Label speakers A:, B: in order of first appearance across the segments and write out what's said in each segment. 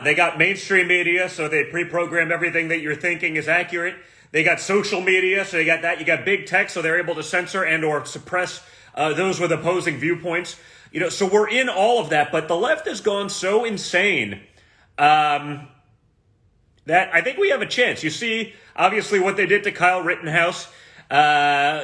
A: They got mainstream media, so they pre-program everything that you're thinking is accurate. They got social media, so you got that. You got big tech, so they're able to censor and or suppress those with opposing viewpoints. So we're in all of that, but the left has gone so insane that I think we have a chance. You see, obviously, what they did to Kyle Rittenhouse.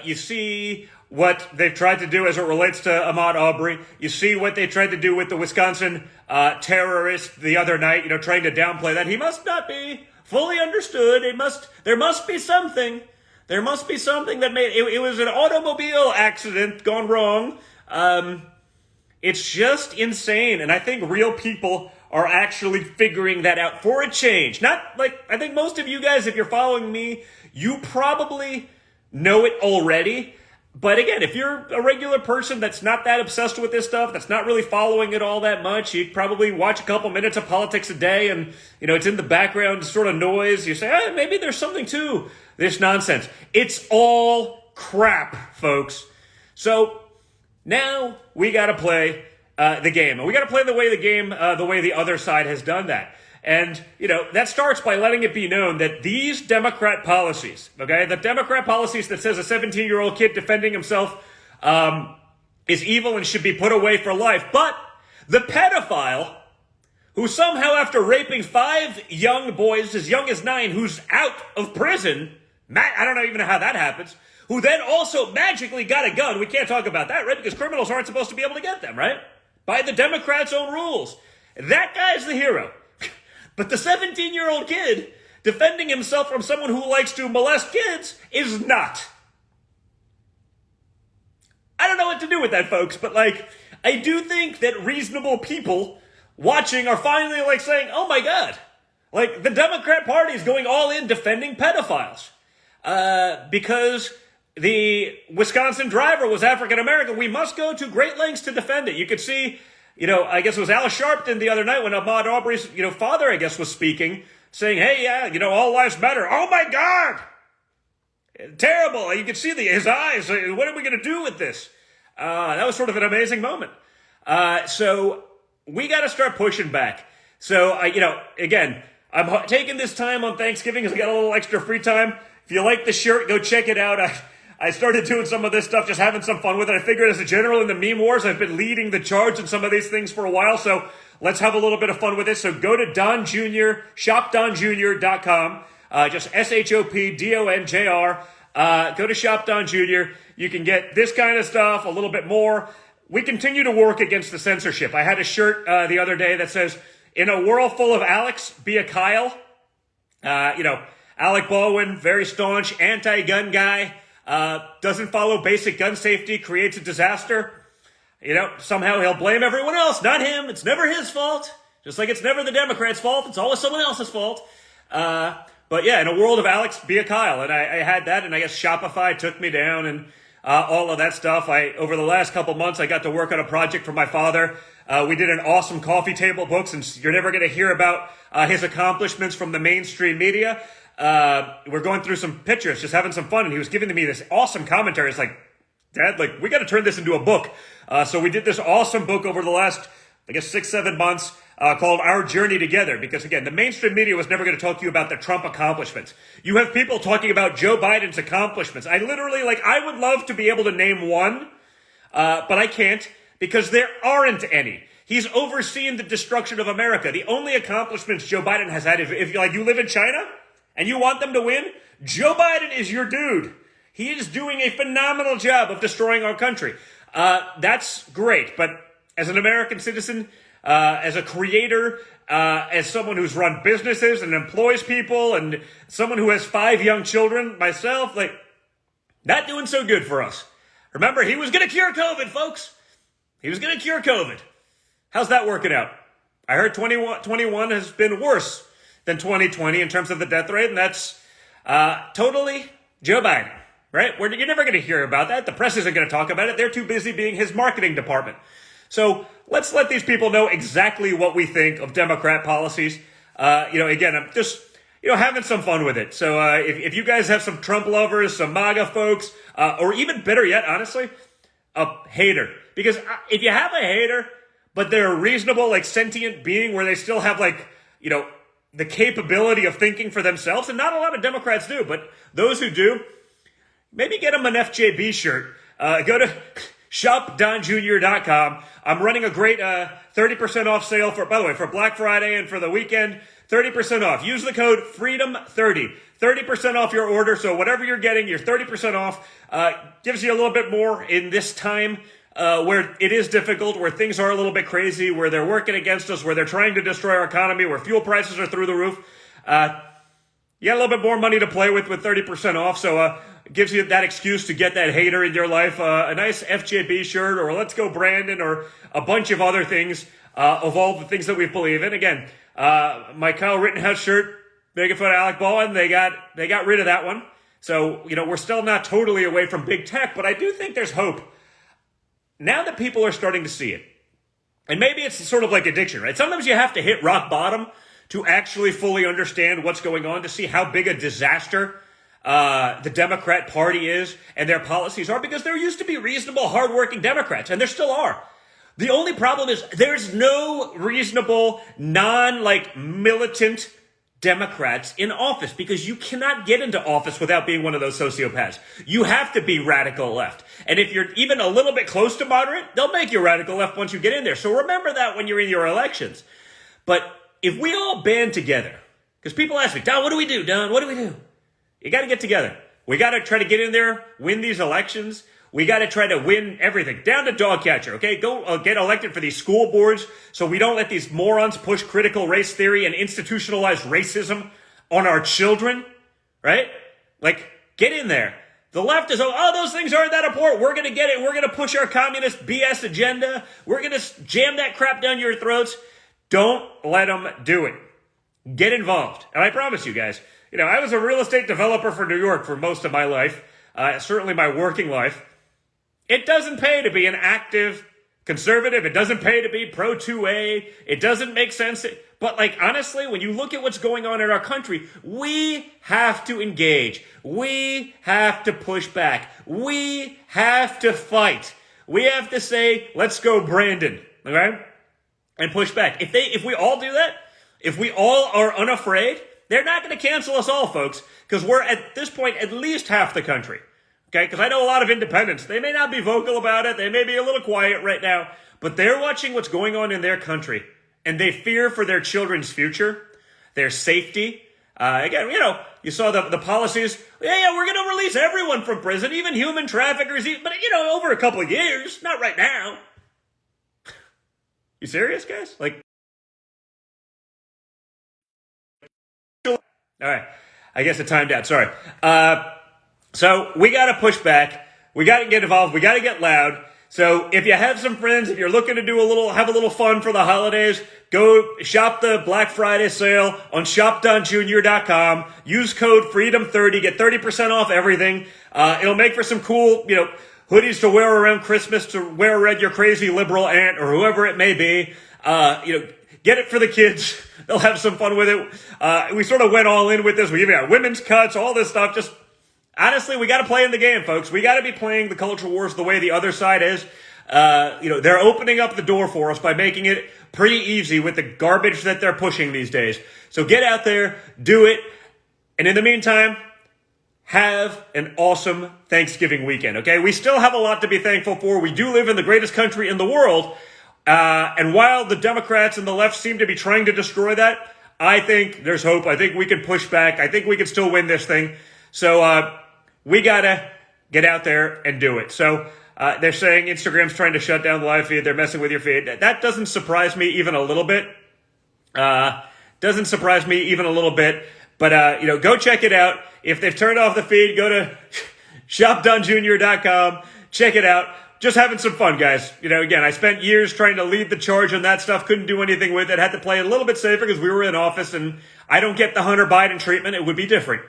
A: You see what they've tried to do as it relates to Ahmaud Arbery. You see what they tried to do with the Wisconsin terrorist the other night, trying to downplay that. He must not be fully understood. There must be something. There must be something that made it was an automobile accident gone wrong. It's just insane. And I think real people are actually figuring that out for a change. Not like, I think most of you guys, if you're following me, you probably know it already. But again, if you're a regular person that's not that obsessed with this stuff, that's not really following it all that much, you probably watch a couple minutes of politics a day and, it's in the background sort of noise. You say, maybe there's something to this nonsense. It's all crap, folks. So now we got to play the game. And we got to play the way the other side has done that. And, that starts by letting it be known that these Democrat policies, okay, the Democrat policies that says a 17-year-old kid defending himself is evil and should be put away for life. But the pedophile who somehow, after raping 5 young boys, as young as 9, who's out of prison, I don't even know how that happens, who then also magically got a gun. We can't talk about that, right? Because criminals aren't supposed to be able to get them, right? By the Democrats' own rules. That guy's the hero. But the 17-year-old kid defending himself from someone who likes to molest kids is not. I don't know what to do with that, folks, but I do think that reasonable people watching are finally saying, oh my God, the Democrat Party is going all in defending pedophiles. Because the Wisconsin driver was African American, we must go to great lengths to defend it. You could see, I guess it was Al Sharpton the other night when Ahmaud Arbery's, father, I guess, was speaking, saying, hey, yeah, all lives matter. Oh my God! Terrible. You could see his eyes. What are we going to do with this? That was sort of an amazing moment. So we got to start pushing back. So, again, I'm taking this time on Thanksgiving because I got a little extra free time. If you like the shirt, go check it out. I started doing some of this stuff, just having some fun with it. I figured as a general in the meme wars, I've been leading the charge in some of these things for a while, so let's have a little bit of fun with it. So go to Don Jr., shopdonjr.com, just SHOPDONJR. Go to Shop Don Jr. You can get this kind of stuff, a little bit more. We continue to work against the censorship. I had a shirt the other day that says, in a world full of Alex, be a Kyle. Alec Baldwin, very staunch, anti-gun guy. Doesn't follow basic gun safety, creates a disaster. Somehow he'll blame everyone else, not him. It's never his fault. Just like it's never the Democrats' fault. It's always someone else's fault. But yeah, in a world of Alex, be a Kyle. And I had that, and I guess Shopify took me down and all of that stuff. Over the last couple months, I got to work on a project for my father. We did an awesome coffee table book, since you're never going to hear about his accomplishments from the mainstream media. We're going through some pictures, just having some fun, and he was giving me this awesome commentary. It's like, Dad, we got to turn this into a book. So we did this awesome book over the last, 6-7 months, called Our Journey Together. Because again, the mainstream media was never going to talk to you about the Trump accomplishments. You have people talking about Joe Biden's accomplishments. I literally, I would love to be able to name one, but I can't, because there aren't any. He's overseen the destruction of America. The only accomplishments Joe Biden has had, if you live in China, and you want them to win, Joe Biden is your dude. He is doing a phenomenal job of destroying our country. That's great. But as an American citizen, as a creator, as someone who's run businesses and employs people, and someone who has 5 young children, myself, not doing so good for us. Remember, he was going to cure COVID, folks. He was going to cure COVID. How's that working out? I heard 2021 has been worse than 2020 in terms of the death rate, and that's totally Joe Biden, right? You're never going to hear about that. The press isn't going to talk about it. They're too busy being his marketing department. So let's let these people know exactly what we think of Democrat policies. Again, I'm just, having some fun with it. So if you guys have some Trump lovers, some MAGA folks, or even better yet, honestly, a hater. Because if you have a hater, but they're a reasonable, sentient being where they still have, the capability of thinking for themselves, and not a lot of Democrats do, but those who do, maybe get them an FJB shirt. Go to shopdonjr.com. I'm running a great 30% off sale for Black Friday and for the weekend. 30% off. Use the code FREEDOM30. 30% off your order. So whatever you're getting, you're 30% off. Gives you a little bit more in this time where it is difficult, where things are a little bit crazy, where they're working against us, where they're trying to destroy our economy, where fuel prices are through the roof. You got a little bit more money to play with 30% off. So it gives you that excuse to get that hater in your life. A nice FJB shirt, or Let's Go Brandon, or a bunch of other things of all the things that we believe in. Again, my Kyle Rittenhouse shirt, making fun of Alec Baldwin, they got rid of that one. So, we're still not totally away from big tech, but I do think there's hope. Now that people are starting to see it, and maybe it's sort of like addiction, right? Sometimes you have to hit rock bottom to actually fully understand what's going on, to see how big a disaster the Democrat Party is and their policies are, because there used to be reasonable, hardworking Democrats, and there still are. The only problem is there's no reasonable, militant Democrats in office, because you cannot get into office without being one of those sociopaths. You have to be radical left. And if you're even a little bit close to moderate, they'll make you radical left once you get in there. So remember that when you're in your elections. But if we all band together, because people ask me, Don, what do we do? Don, what do we do? You got to get together. We got to try to get in there, win these elections. We got to try to win everything, down to dog catcher, okay? Go get elected for these school boards so we don't let these morons push critical race theory and institutionalized racism on our children, right? Get in there. The left is, those things aren't that important. We're going to get it. We're going to push our communist BS agenda. We're going to jam that crap down your throats. Don't let them do it. Get involved. And I promise you guys, I was a real estate developer for New York for most of my life, certainly my working life. It doesn't pay to be an active conservative. It doesn't pay to be pro 2A. It doesn't make sense. But honestly, when you look at what's going on in our country, we have to engage. We have to push back. We have to fight. We have to say, let's go Brandon, okay? And push back. If we all do that, if we all are unafraid, they're not going to cancel us all, folks, because we're at this point at least half the country. Okay, because I know a lot of independents. They may not be vocal about it. They may be a little quiet right now, but they're watching what's going on in their country, and they fear for their children's future, their safety. Again, you saw the policies. Yeah, we're going to release everyone from prison, even human traffickers, but over a couple of years, not right now. You serious, guys? All right, I guess it timed out. Sorry. So we got to push back. We got to get involved. We got to get loud. So if you have some friends, if you're looking to have a little fun for the holidays, go shop the Black Friday sale on shopdonjr.com. Use code FREEDOM30. Get 30% off everything. It'll make for some cool, hoodies to wear around Christmas, to wear around your crazy liberal aunt or whoever it may be. Get it for the kids. They'll have some fun with it. We sort of went all in with this. We even got women's cuts, all this stuff. Just honestly, we got to play in the game, folks. We got to be playing the culture wars the way the other side is. They're opening up the door for us by making it pretty easy with the garbage that they're pushing these days. So get out there, do it. And in the meantime, have an awesome Thanksgiving weekend, okay? We still have a lot to be thankful for. We do live in the greatest country in the world. And while the Democrats and the left seem to be trying to destroy that, I think there's hope. I think we can push back. I think we can still win this thing. So we got to get out there and do it. So they're saying Instagram's trying to shut down the live feed. They're messing with your feed. That doesn't surprise me even a little bit. Doesn't surprise me even a little bit. But, go check it out. If they've turned off the feed, go to shopdonjr.com. Check it out. Just having some fun, guys. Again, I spent years trying to lead the charge on that stuff. Couldn't do anything with it. Had to play a little bit safer because we were in office, and I don't get the Hunter Biden treatment. It would be different.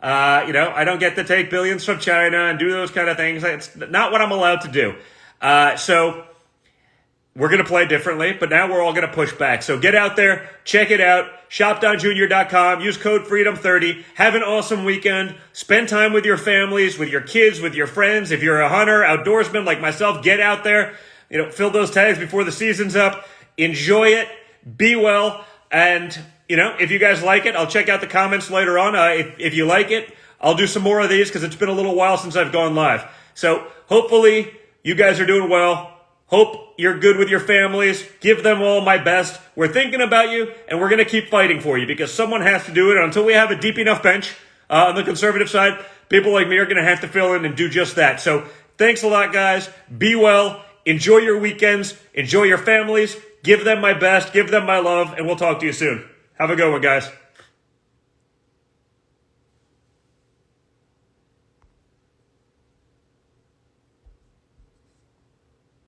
A: I don't get to take billions from China and do those kind of things. It's not what I'm allowed to do. So we're going to play differently, but now we're all going to push back. So get out there, check it out, shopdonjr.com, use code FREEDOM30, have an awesome weekend, spend time with your families, with your kids, with your friends. If you're a hunter, outdoorsman like myself, get out there, fill those tags before the season's up, enjoy it, be well, and if you guys like it, I'll check out the comments later on. If you like it, I'll do some more of these because it's been a little while since I've gone live. So hopefully you guys are doing well. Hope you're good with your families. Give them all my best. We're thinking about you, and we're going to keep fighting for you because someone has to do it. Until we have a deep enough bench on the conservative side, people like me are going to have to fill in and do just that. So thanks a lot, guys. Be well. Enjoy your weekends. Enjoy your families. Give them my best. Give them my love, and we'll talk to you soon. Have a good one, guys.